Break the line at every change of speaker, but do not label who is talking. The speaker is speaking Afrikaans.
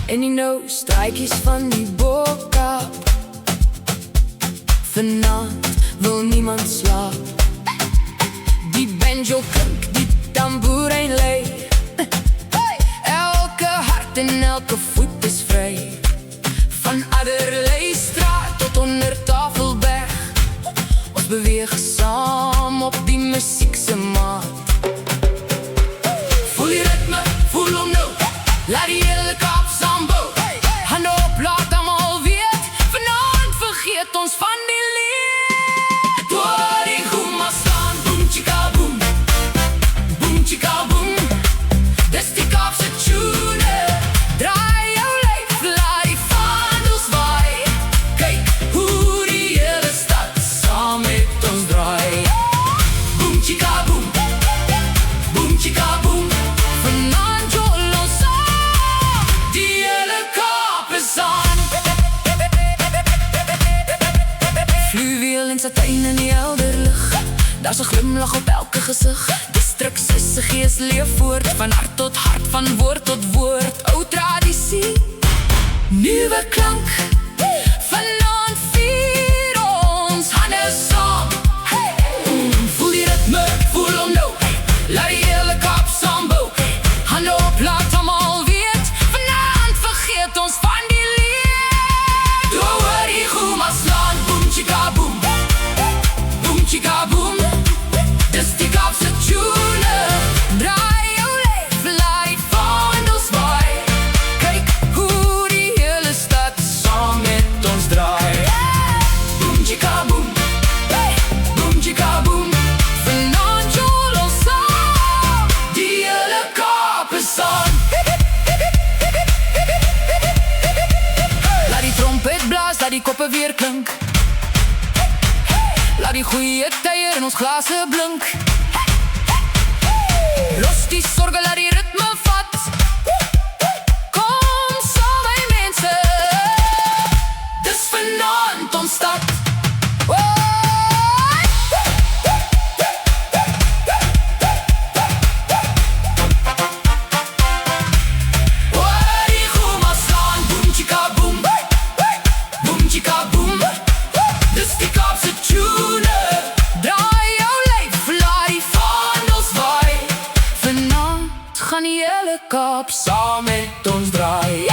En die nou straatjies van die bokkap. Vanavond wil niemand slaap. Die banjo klink, die tamboerijn lei. Elke hart en elke voet is vry. Van Adderleystraat tot onder Tafelberg. Ons beweeg saam op die musiekse maat. Voel die ritme, voel hom nou. Laat die hele Kaap sambo. Hande op, laat almal weet. Vanavond vergeet ons van die leed. Door die goema staan, boom chika boom. Boom chika boom. Dis die Kaapse tune. Draai jou lyf, laat die vaandels waai. Kyk hoe die hele stad saam met ons draai. Boom chika boom. Boom chika boom. Vanavond jol ons saam. Die hele Kaap is aan. Fluweel en satijn in die helder lig. Daar's 'n glimlach op elke gesig. Distrik se gees leef voort. Van hart tot hart, van woord tot woord. Ou tradisie, nuwe klank. Vanavond vier ons hande saam. Voel die ritme, voel hom nou. Laat die hele Kaap sambo. Hande op, laat almal weet. Vanavond vergeet ons van die leed. Door die goema slaan, boom chika boom. Boom chika boom. Dis die Kaapse tune. Draai jou lyf, laat die vaandels waai. Kyk hoe die hele stad saam met ons draai. Boom chika boom. Boom chika boom. Vanavond jol ons saam. Die hele Kaap is aan. Laat die trompet blaas, laat die koppe weer klink. Laat die goeie tye in ons glase blink. Los die sorge, laat die ritme vat. Kom saam my mense. Dis vanavond ons stad. Die goema slaan, boom chika boom. Boom chika boom. Dis die Kaapse tune. Draai jou lyf, laat die vaandels waai. Vanavond gaan die hele Kaap saam met ons draai.